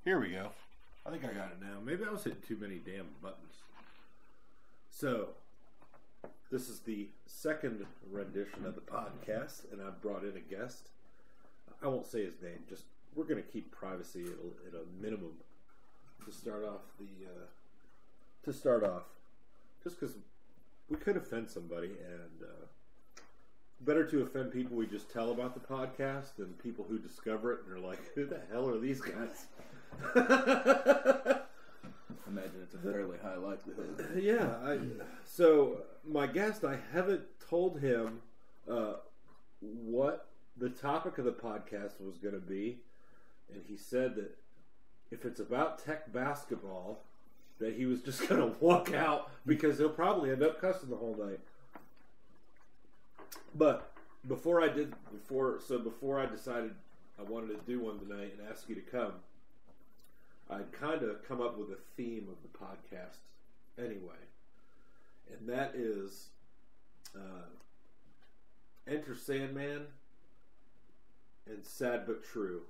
Here we go. I think I got it now. Maybe I was hitting too many damn buttons. So, this is the second rendition of the podcast, and I've brought in a guest. I won't say his name. Just we're going to keep privacy at a minimum to start off just because we could offend somebody, and better to offend people we just tell about the podcast than people who discover it and are like, who the hell are these guys? I imagine it's a fairly high likelihood. Yeah. So my guest, I haven't told him what the topic of the podcast was going to be, and he said that if it's about Tech basketball, that he was just going to walk out because he'll probably end up cussing the whole night. But before I decided I wanted to do one tonight and ask you to come, I'd kind of come up with a theme of the podcast anyway. And that is Enter Sandman and Sad But True.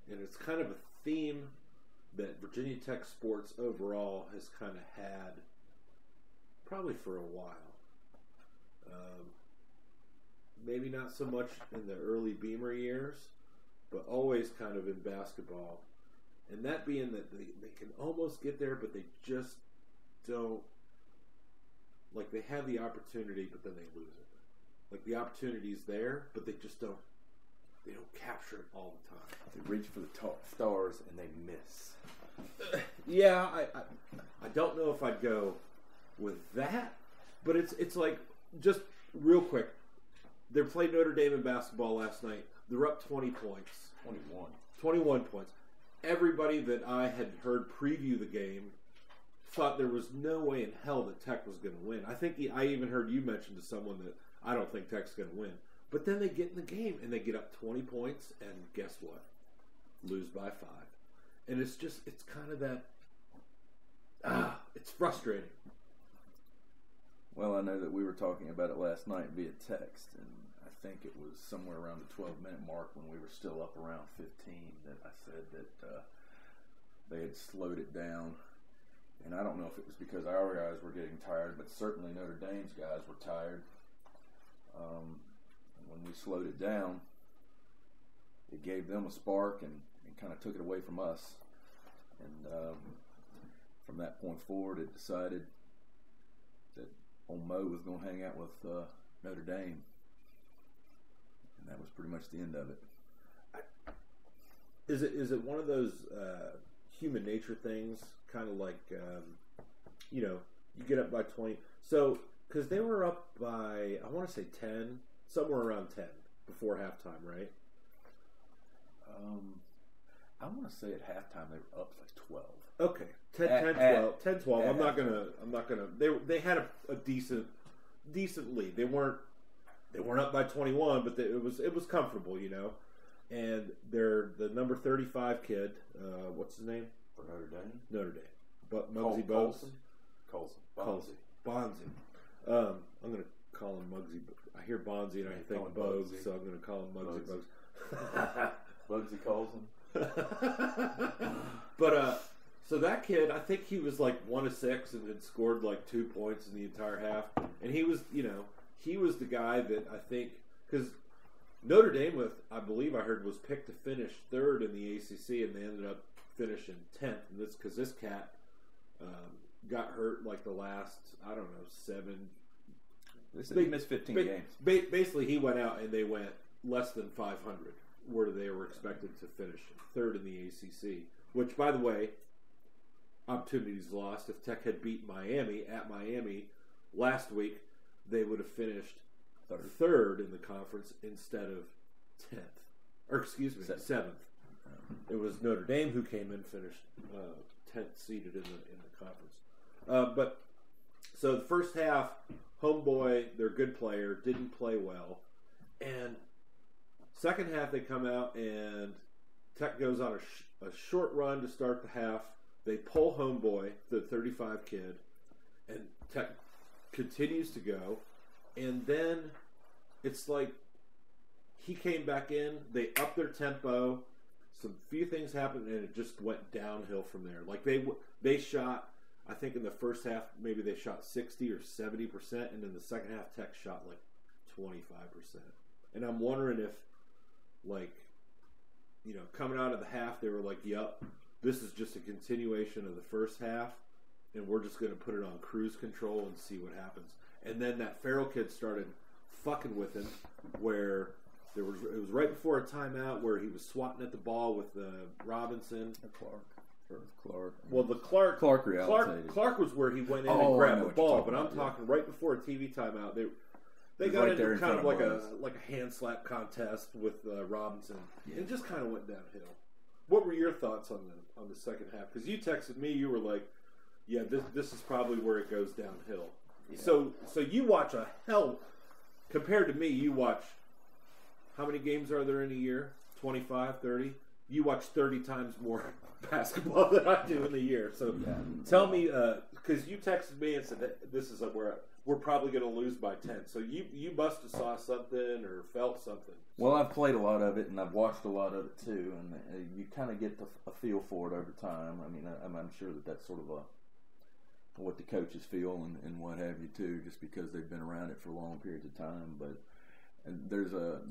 And it's kind of a theme that Virginia Tech sports overall has kind of had probably for a while. Maybe not so much in the early Beamer years, but always kind of in basketball. And that being that they can almost get there, but they just don't. Like, they have the opportunity, but then they lose it. Like, the opportunity's there, but they just don't. They don't capture it all the time. They reach for the top stars and they miss. Yeah, I don't know if I'd go with that, but it's like, just real quick. They played Notre Dame in basketball last night. They're up 20 points. 21 points. Everybody that I had heard preview the game thought there was no way in hell that Tech was going to win. I think I even heard you mention to someone that I don't think Tech's going to win. But then they get in the game and they get up 20 points, and guess what? Lose by 5. And it's kind of that, it's frustrating. Well, I know that we were talking about it last night via text, and I think it was somewhere around the 12-minute mark when we were still up around 15 that I said that they had slowed it down. And I don't know if it was because our guys were getting tired, but certainly Notre Dame's guys were tired. And when we slowed it down, it gave them a spark and kind of took it away from us. And from that point forward, it decided that old Mo was going to hang out with Notre Dame. And that was pretty much the end of it. Is it one of those human nature things, kind of like, you get up by 20. So, because they were up by, I want to say 10, somewhere around 10 before halftime, right? I want to say at halftime they were up like 12. Okay, 10, 12. I'm not gonna. They had a decent lead. They weren't up by 21, but it was comfortable, And they're the number 35 kid. What's his name? For Notre Dame. Notre Dame. But Muggsy Bogues. Colson. Bonzi. I'm gonna call him Muggsy. I hear Bonzi and I think Bogues, so I'm gonna call him Muggsy Bogues. Bugsy Colson. But so that kid, I think he was like 1 of 6 and had scored like 2 points in the entire half. And he was, he was the guy that I think, because Notre Dame, I believe I heard, was picked to finish 3rd in the ACC, and they ended up finishing 10th. And that's because this cat got hurt like the last, I don't know, 7. He missed 15 games. Basically, he went out and they went less than 500, where they were expected to finish 3rd in the ACC. Which, by the way, opportunities lost. If Tech had beat Miami at Miami last week, they would have finished 3rd in the conference instead of 10th. Or, excuse me, 7th. It was Notre Dame who came in, finished 10th seeded in the conference. But so the first half, homeboy, their good player, didn't play well. And second half, they come out and Tech goes on a short run to start the half. They pull homeboy, the 35 kid, and Tech continues to go. And then it's like he came back in. They upped their tempo. some few things happened, and it just went downhill from there. Like they shot, I think in the first half maybe they shot 60 or 70%, and in the second half Tech shot like 25%. And I'm wondering if, like, you know, coming out of the half they were like, "Yep, this is just a continuation of the first half, and we're just going to put it on cruise control and see what happens." And then that Farrell kid started fucking with him, where it was right before a timeout where he was swatting at the ball with Robinson. Clark. Well, Clark was where he went in and grabbed the ball, but I'm talking right before a TV timeout. They got into kind of like a hand slap contest with Robinson, and just kind of went downhill. What were your thoughts on the second half? Because you texted me, you were like, "Yeah, this is probably where it goes downhill." Yeah. So you watch a hell compared to me. You watch how many games are there in a year? 25, 30? You watch 30 times more basketball than I do in the year. So tell me, because you texted me and said that this is where we're probably going to lose by 10. So you must have saw something or felt something. Well, I've played a lot of it, and I've watched a lot of it too, and you kind of get a feel for it over time. I mean, I'm sure that's sort of what the coaches feel and what have you too, just because they've been around it for long periods of time. But there's a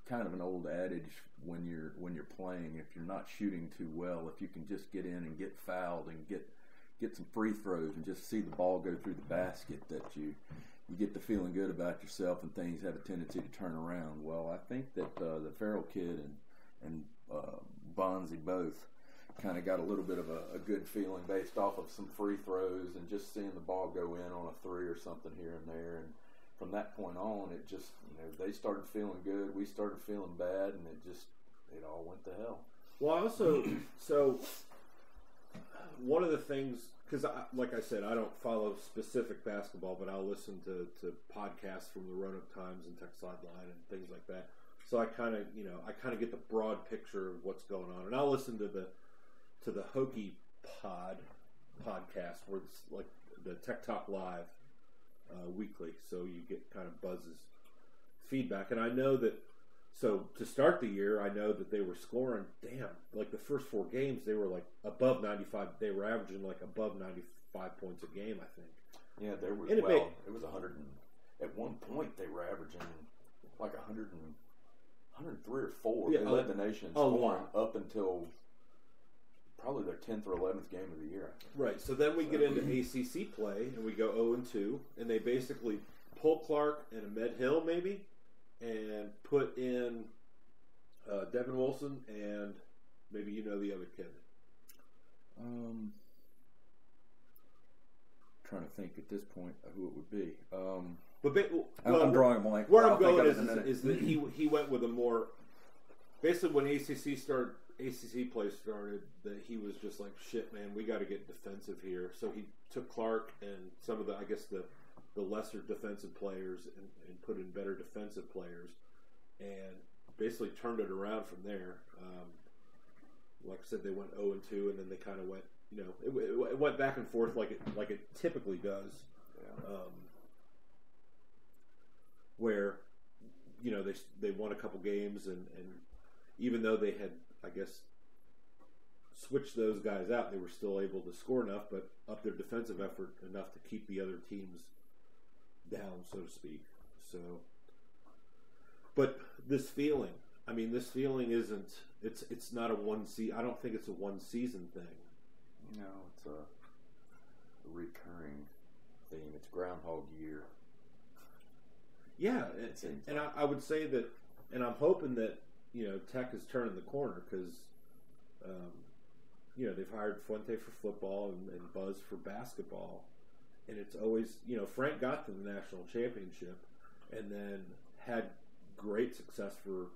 kind of an old adage when you're playing, if you're not shooting too well, if you can just get in and get fouled and get some free throws and just see the ball go through the basket, that you get the feeling good about yourself and things have a tendency to turn around. Well, I think that the Farrell kid and Bonzi both kind of got a little bit of a good feeling based off of some free throws and just seeing the ball go in on a three or something here and there. And from that point on, it just, they started feeling good, we started feeling bad, and it all went to hell. Well, also, so one of the things, because like I said, I don't follow specific basketball, but I'll listen to podcasts from the Roanoke Times and Tech Sideline and things like that. So I kind of get the broad picture of what's going on, and I'll listen to the Hokie podcast, where it's like the Tech Talk Live weekly, so you get kind of Buzz's feedback. And I know that, so to start the year, I know that they were scoring, like the first 4 games, they were like above 95. They were averaging like above 95 points a game, I think. Yeah, it was 100. At one point, they were averaging like 103 or 4. Yeah, they led the nation in scoring up until probably their 10th or 11th game of the year, I think. Right, so then we get into ACC play, and we go 0-2, and they basically pull Clark and Ahmed Hill, maybe, and put in Devin Wilson and maybe the other kid. Trying to think at this point who it would be. I'm drawing a blank. Where I'm going is that he went with a more, basically when ACC play started, that he was just like, shit, man, we got to get defensive here. So he took Clark and some of the lesser defensive players and put in better defensive players, and basically turned it around from there. Like I said, they went 0-2, and then they kind of went, it went back and forth like it typically does. Yeah. Where, they won a couple games, and even though they had, I guess, switched those guys out, they were still able to score enough, but up their defensive effort enough to keep the other teams down, so to speak. So, but this feeling isn't. It's not a one season. I don't think it's a one season thing. No, it's a recurring theme. It's Groundhog Year. Yeah, and I would say that, and I'm hoping that Tech is turning the corner, because they've hired Fuente for football and Buzz for basketball, and it's always Frank got to the national championship and then had great success for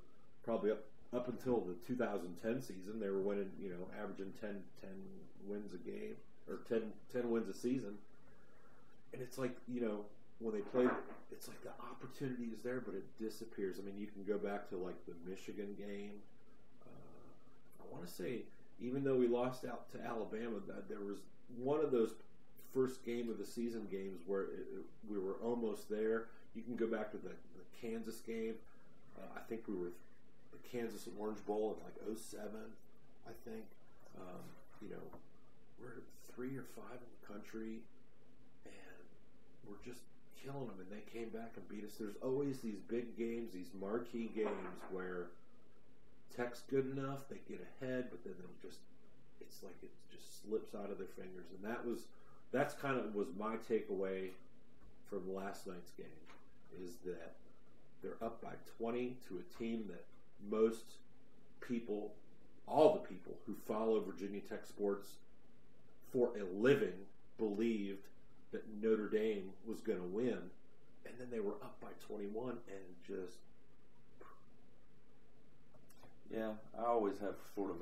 probably up until the 2010 season. They were winning, averaging 10 wins a game, or 10 wins a season, and it's like when they played, it's like the opportunity is there, but it disappears. I mean, you can go back to like the Michigan game. I want to say, even though we lost out to Alabama, that there was one of those first game of the season games where we were almost there. You can go back to the Kansas game. I think we were the Kansas Orange Bowl in like 07, I think. We're 3 or 5 in the country, and we're just killing them, and they came back and beat us. There's always these big games, these marquee games where Tech's good enough, they get ahead, but then it's like it just slips out of their fingers. And that's kind of was my takeaway from last night's game, is that they're up by 20 to a team that most people, all the people who follow Virginia Tech sports for a living, believed that Notre Dame was going to win, and then they were up by 21 and just... Yeah, I always have sort of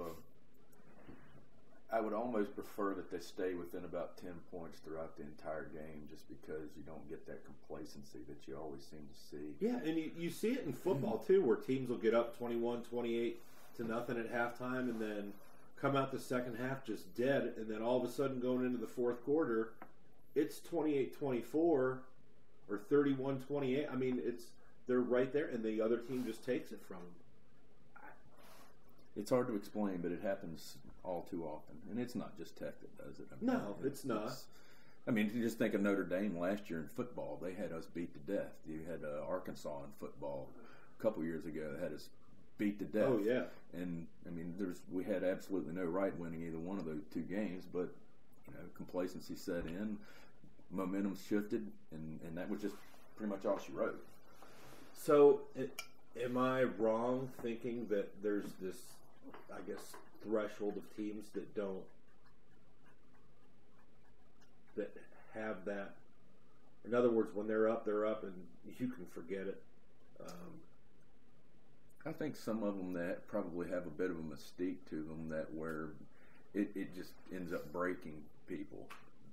I would almost prefer that they stay within about 10 points throughout the entire game, just because you don't get that complacency that you always seem to see. Yeah, and you see it in football too, where teams will get up 21, 28 to nothing at halftime, and then come out the second half just dead, and then all of a sudden going into the fourth quarter, it's 28-24 or 31-28. I mean, they're right there, and the other team just takes it from them. It's hard to explain, but it happens all too often, and it's not just Tech that does it. I mean, no, it's not. I mean, you just think of Notre Dame last year in football; they had us beat to death. You had Arkansas in football a couple years ago; they had us beat to death. Oh yeah, and I mean, we had absolutely no right winning either one of those two games, but complacency set in, momentum shifted, and that was just pretty much all she wrote. So, am I wrong thinking that there's this, I guess, threshold of teams that have that? In other words, when they're up, and you can forget it. I think some of them that probably have a bit of a mystique to them, that where it just ends up breaking people.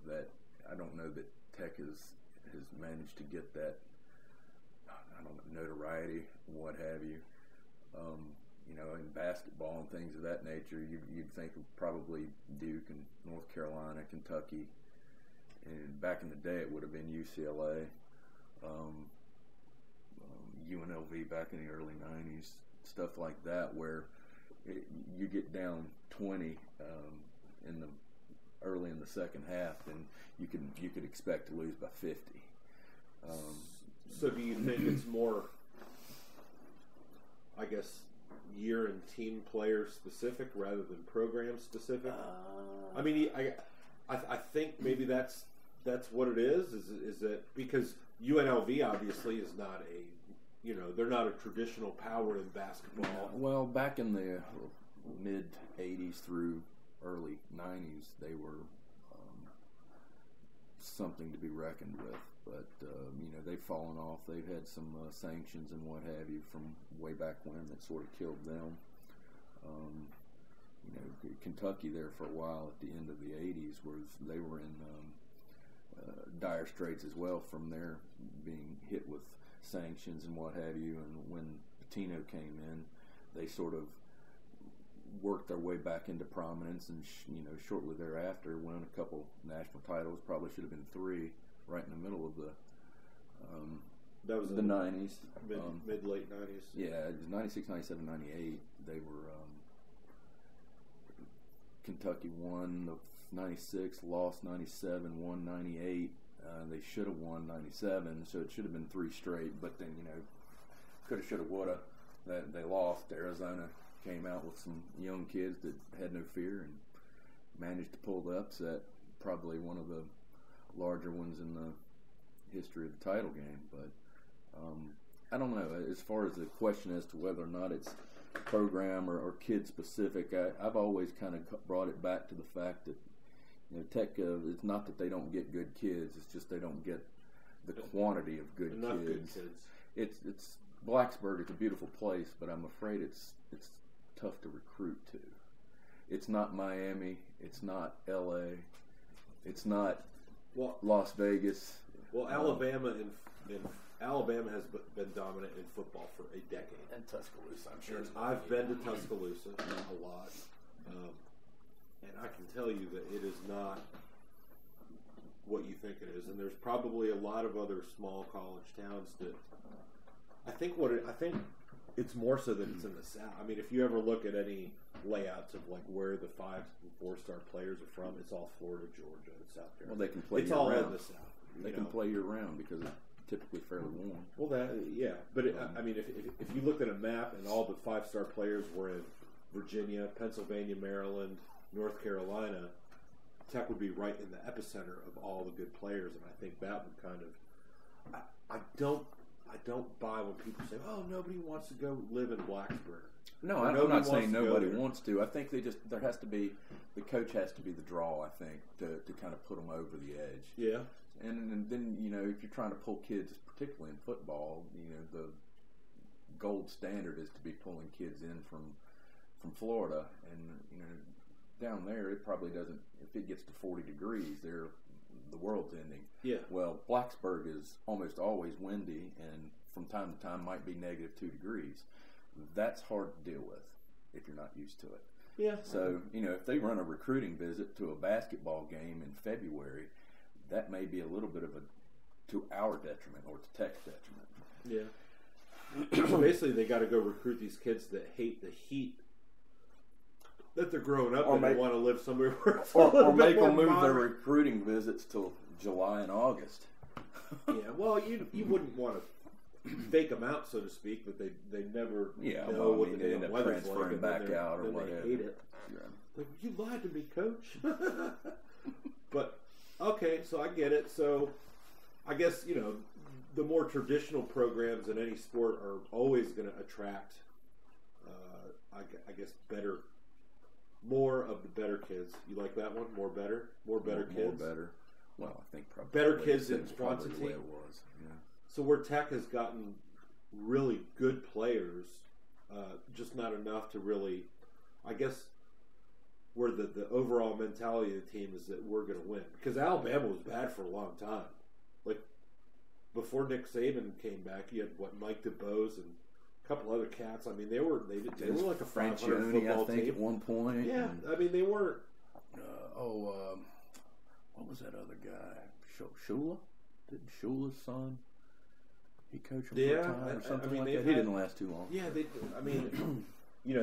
That I don't know that Tech has managed to get that, I don't know, notoriety, what have you. In basketball and things of that nature, you'd think of probably Duke and North Carolina, Kentucky, and back in the day it would have been UCLA, UNLV back in the early 90s, stuff like that, where you get down 20 early in the second half, and you could expect to lose by 50. So do you think it's more, I guess, year and team player specific rather than program specific? I mean, I think maybe that's what it is. Is that because UNLV obviously is not they're not a traditional power in basketball. Well, back in the mid 80s through early 90s, they were something to be reckoned with. But they've fallen off. They've had some sanctions and what have you from way back when that sort of killed them. Kentucky there for a while at the end of the 80s they were in dire straits as well from their being hit with sanctions and what have you. And when Pitino came in, they sort of worked their way back into prominence, and shortly thereafter won a couple national titles. Probably should have been 3, right in the middle of that was the 90s, mid late 90s. Yeah, it was 96, 97, 98. They were Kentucky won the 96, lost 97, won 98. They should have won 97, so it should have been 3 straight. But then coulda, shoulda, woulda. They lost. Arizona came out with some young kids that had no fear and managed to pull the upset. Probably one of the larger ones in the history of the title game. But I don't know. As far as the question as to whether or not it's program or kid specific, I've always kind of brought it back to the fact that Tech, it's not that they don't get good kids, it's just they don't get the quantity of good Enough kids. Good kids. It's Blacksburg. It's a beautiful place, but I'm afraid it's tough to recruit to. It's not Miami. It's not L.A. It's not Las Vegas. Well, Alabama Alabama has been dominant in football for a decade. And Tuscaloosa, I'm sure. I've been to Tuscaloosa a lot, and I can tell you that it is not what you think it is. And there's probably a lot of other small college towns that I think it's more so that it's in the South. I mean, if you ever look at any layouts of like where the 5 and 4-star players are from, it's all Florida, Georgia, and South Carolina. Well, they can play it's year all round. in the South. They can play year round because it's typically fairly warm. Well, but I mean, if you looked at a map and all the 5-star players were in Virginia, Pennsylvania, Maryland, North Carolina, Tech would be right in the epicenter of all the good players, and I think that would kind of. I don't buy when people say, "Oh, nobody wants to go live in Blacksburg." No, I'm not saying nobody wants to. I think there has to be, the coach has to be the draw, I think, to kind of put them over the edge. Yeah. And then, if you're trying to pull kids, particularly in football, the gold standard is to be pulling kids in from Florida. And, down there, it probably doesn't, if it gets to 40 degrees, the world's ending. Yeah. Well, Blacksburg is almost always windy, and from time to time might be -2 degrees. That's hard to deal with if you're not used to it. Yeah. So, if they run a recruiting visit to a basketball game in February, that may be a little bit to our detriment or to Tech's detriment. Yeah. So basically, they got to go recruit these kids that hate the heat that they're growing up and they want to live somewhere where it's or make them move their recruiting visits till July and August. Yeah. Well, you wouldn't want to fake them out, so to speak, but they never know what the damn weather's like, back out or whatever. They hate it. Yeah. Like, you lied to me, coach. But okay, so I get it. So I guess the more traditional programs in any sport are always going to attract, I guess, more of the better kids. You like that one? More better kids. More better. Well, I think probably better kids in quantity. The way it was. Yeah. So where Tech has gotten really good players, just not enough to really, I guess, where the overall mentality of the team is that we're going to win. Because Alabama was bad for a long time. Like, before Nick Saban came back, you had, Mike DeBose and a couple other cats. I mean, they were like a 500 football I think, team. at one point. Yeah, I mean, they weren't. What was that other guy? Shula? Didn't Shula's son? He coached him for a time or something like that. He didn't last too long. Yeah,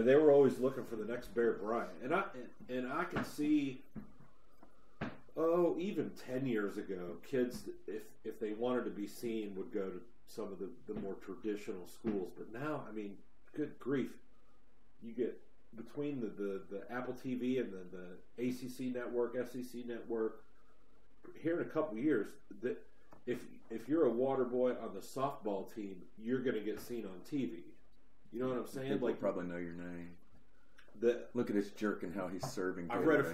they were always looking for the next Bear Bryant, and I can see. Oh, even 10 years ago, kids, if they wanted to be seen, would go to some of the more traditional schools. But now, I mean, good grief, you get between the Apple TV and the ACC network, SEC network. Here in a couple of years, that if you're a water boy on the softball team, you're going to get seen on TV. You know what I'm saying? People probably know your name. Look at this jerk and how he's serving. I've read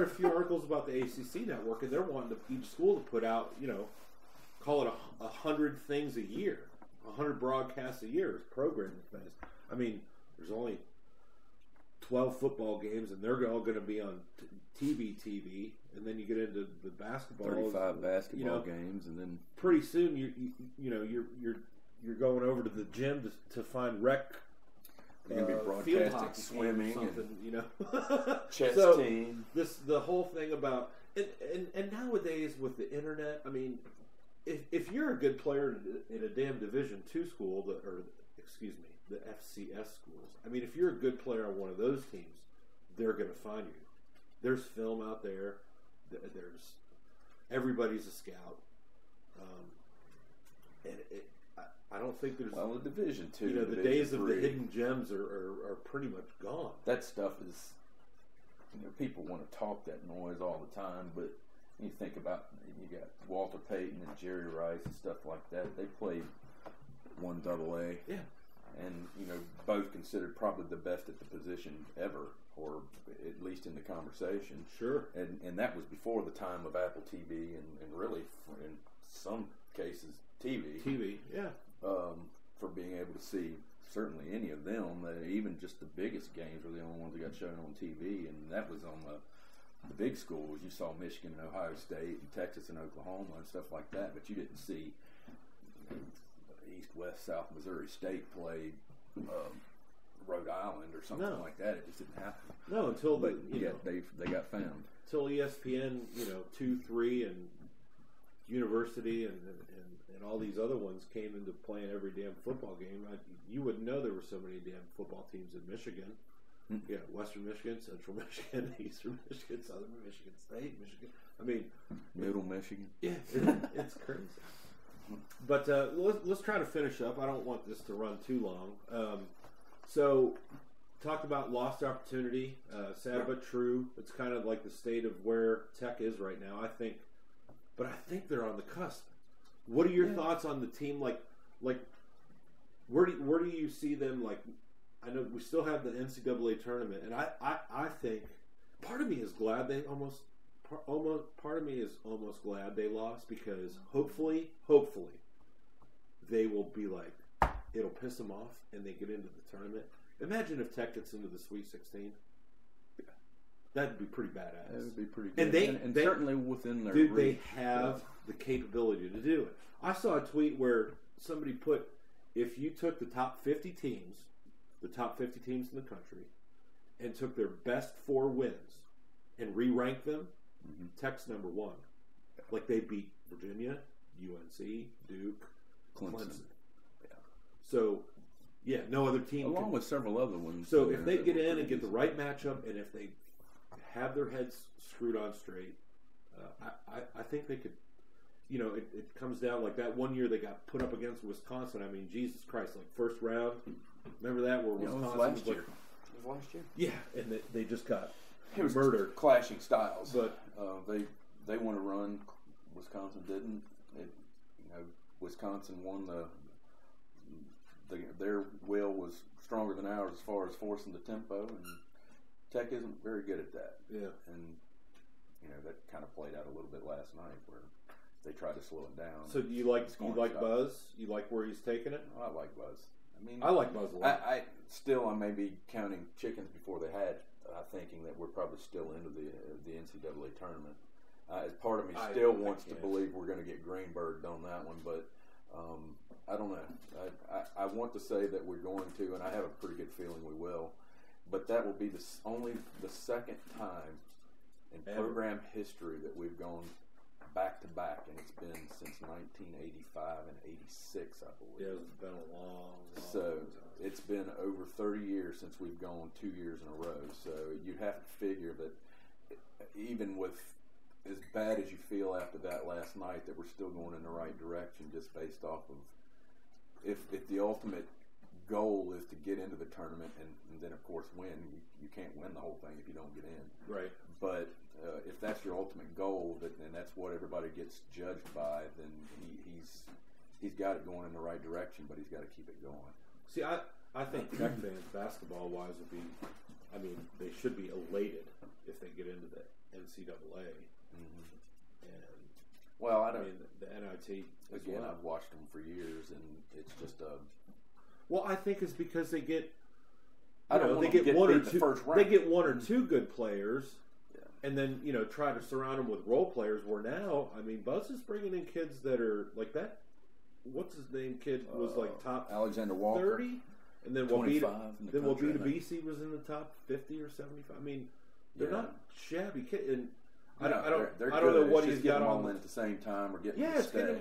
a few articles about the ACC network, and they're wanting each school to put out, call it 100 things a year, 100 broadcasts a year as programming things. I mean, there's only 12 football games, and they're all going to be on TV, and then you get into the basketball. 35 basketball games, and then pretty soon you're going over to the gym to find rec. You're going to be broadcasting swimming and chess team. The whole thing about and nowadays with the internet, I mean, if you're a good player in a damn Division II school, the FCS schools. I mean, if you're a good player on one of those teams, they're going to find you. There's film out there. There's everybody's a scout, and I don't think there's the Division II. The days of the hidden gems are pretty much gone. That stuff is, people want to talk that noise all the time, but you think about you got Walter Payton and Jerry Rice and stuff like that. They played 1AA. Yeah. And, both considered probably the best at the position ever, or at least in the conversation. Sure. And that was before the time of Apple TV and really, in some cases, TV. TV, yeah. For being able to see certainly any of them, even just the biggest games were the only ones that got shown on TV, and that was on the big schools. You saw Michigan and Ohio State and Texas and Oklahoma and stuff like that, but you didn't see East, West, South Missouri State played Rhode Island or something like that. It just didn't happen. No, until they got found. Until ESPN, 2, 3, and University and all these other ones came into playing every damn football game, you wouldn't know there were so many damn football teams in Michigan. Yeah, Western Michigan, Central Michigan, Eastern Michigan, Southern Michigan State, Michigan. I mean, Middle Michigan. Yeah, it's crazy. But let's try to finish up. I don't want this to run too long. So, talk about lost opportunity. Sad but true. It's kind of like the state of where Tech is right now. I think they're on the cusp. What are your thoughts on the team? Like, where do you see them? Like, I know we still have the NCAA tournament, and I think part of me is glad they part of me is almost glad they lost, because hopefully they will be like, it'll piss them off and they get into the tournament. Imagine if Tech gets into the Sweet 16. Yeah. That'd be pretty badass. That would be pretty good. And they certainly within their reach. They have the capability to do it. I saw a tweet where somebody put, if you took the top 50 teams in the country, and took their best 4 wins and re-ranked them, Tech's number 1. Like, they beat Virginia, UNC, Duke, Clemson. Yeah. So, yeah, no other team. Along with several other ones. So if they get in and get the right matchup, and if they have their heads screwed on straight, I think they could. You know, it comes down like that one year they got put up against Wisconsin. I mean, Jesus Christ, like first round. Remember that, where Wisconsin was last year. It was last year. Yeah, and they just got was murdered. Clashing styles. But they want to run. Wisconsin didn't. Wisconsin won their will was stronger than ours as far as forcing the tempo, and Tech isn't very good at that. Yeah, and that kind of played out a little bit last night where they tried to slow it down. So do you like Buzz? You like where he's taking it? I like Buzz. I mean, I like Buzz a lot. I may be counting chickens before they hatch, thinking that we're probably still into the NCAA tournament. As part of me still wants to believe we're going to get Greenberg on that one, but I don't know. I want to say that we're going to, and I have a pretty good feeling we will. But that will be only the second time in program history that we've gone back to back, and it's been since 1985 and 86, I believe. Yeah, it's been a long so time. It's been over 30 years since we've gone 2 years in a row. So you have to figure that even with as bad as you feel after that last night, that we're still going in the right direction, just based off of if the ultimate goal is to get into the tournament and then of course win. You can't win the whole thing if you don't get in. Right. But if that's your ultimate goal, and that's what everybody gets judged by, then he's got it going in the right direction, but he's got to keep it going. See, I think Tech fans, basketball-wise, would be, I mean, they should be elated if they get into the NCAA. Mm-hmm. And, well, I mean, the NIT as again, well. I've watched them for years, and it's just a... Well, I think it's because they get... they get one or two. They get one or two good players, yeah. And then try to surround them with role players. Where now, I mean, Buzz is bringing in kids that are like that. What's his name? Kid was like top Alexander Walker, 30, and then Wabita BC was in the top 50 or 75. I mean, they're not shabby kids. And I don't know what he's got on in at the same time, or getting them to stay.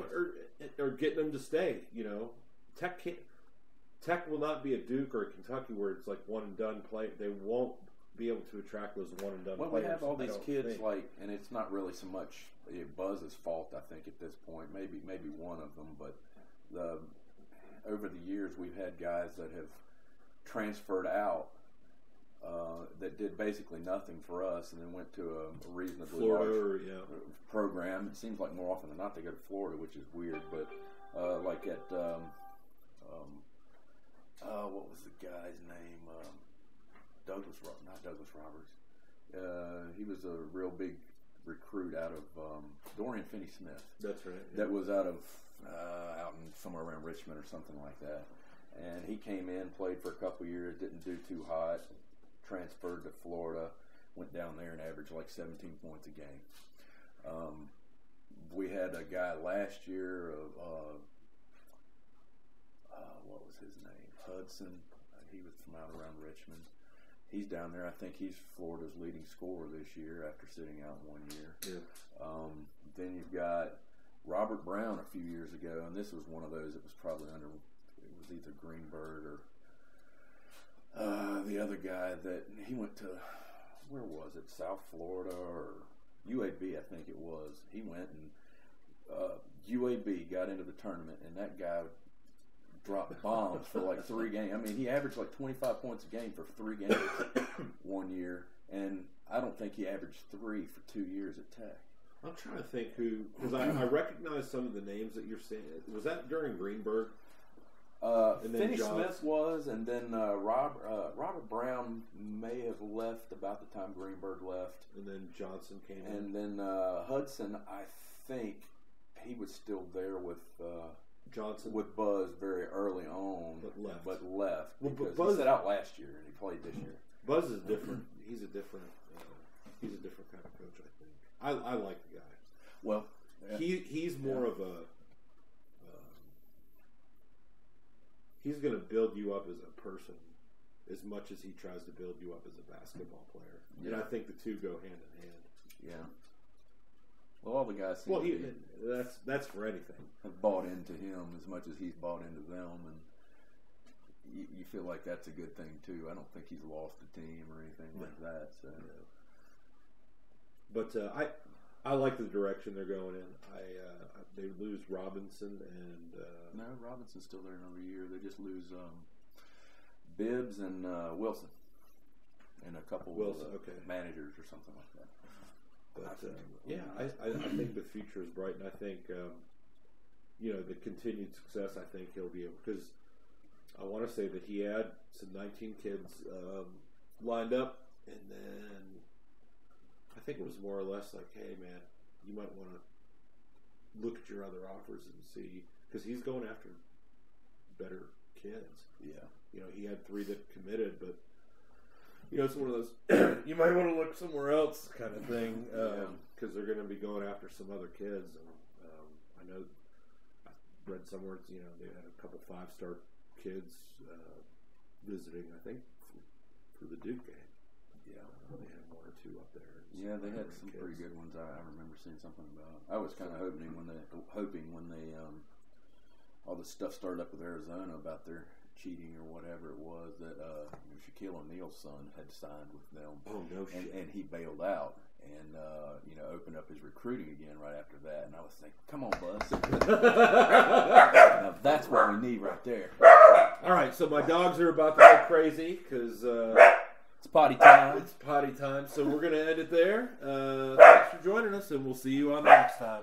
Or getting them to stay. Tech will not be a Duke or a Kentucky where it's like one and done play. They won't be able to attract those one and done players. Well, we have all these kids and it's not really so much Buzz's fault, I think, at this point. Maybe one of them, but over the years we've had guys that have transferred out that did basically nothing for us, and then went to a reasonably large program. It seems like more often than not they go to Florida, which is weird, but like at what was the guy's name? Not Douglas Roberts. He was a real big recruit out of Dorian Finney-Smith. That's right. Yeah. That was out in somewhere around Richmond or something like that. And he came in, played for a couple years, didn't do too hot, transferred to Florida, went down there and averaged like 17 points a game. We had a guy last year, what was his name? Hudson. He was from out around Richmond. He's down there. I think he's Florida's leading scorer this year after sitting out 1 year. Yeah. Then you've got Robert Brown a few years ago, and this was one of those that was probably under. It was either Greenberg or the other guy that he went to. Where was it? South Florida or UAB, I think it was. He went and UAB got into the tournament, and that guy dropped bombs for like 3 games. I mean, he averaged like 25 points a game for 3 games one year, and I don't think he averaged 3 for 2 years at Tech. I'm trying to think who, because I recognize some of the names that you're saying. Was that during Greenberg? Finney Smith was, and then Robert Brown may have left about the time Greenberg left. And then Johnson came in. And then Hudson, I think he was still there with Johnson, with Buzz very early on, but left well, because Buzz, he set out last year and he played this year. Buzz is different. He's a different kind of coach, I think. I like the guy. Well, he's more of a. He's going to build you up as a person as much as he tries to build you up as a basketball player. Yeah. And I think the two go hand in hand. Yeah. Well, all the guys that's for anything. Have bought into him as much as he's bought into them, and you feel like that's a good thing too. I don't think he's lost a team or anything like that. So. Yeah. But I like the direction they're going in. They lose Robinson and no, Robinson's still there another year. They just lose Bibbs and Wilson and a couple of managers or something like that. But I think the future is bright, and I think the continued success. I think he'll be able, because I want to say that he had some 19 kids lined up, and then I think it was more or less like, hey man, you might want to look at your other offers and see, because he's going after better kids. Yeah. He had 3 that committed, but it's one of those you might want to look somewhere else kind of thing, because they're going to be going after some other kids. And I know I read somewhere they had a couple 5-star kids visiting, I think, for the Duke game. Yeah, they had 1 or 2 up there. Yeah, they had some pretty good ones. I remember seeing something about. I was kind of hoping when they all this stuff started up with Arizona about their cheating or whatever it was, that Shaquille O'Neal's son had signed with them. Oh no shit! And he bailed out and opened up his recruiting again right after that. And I was thinking, come on, Buzz. Now that's what we need right there. All right, so my dogs are about to go crazy because. It's potty time. It's potty time, so we're going to end it there. Thanks for joining us, and we'll see you on the next time.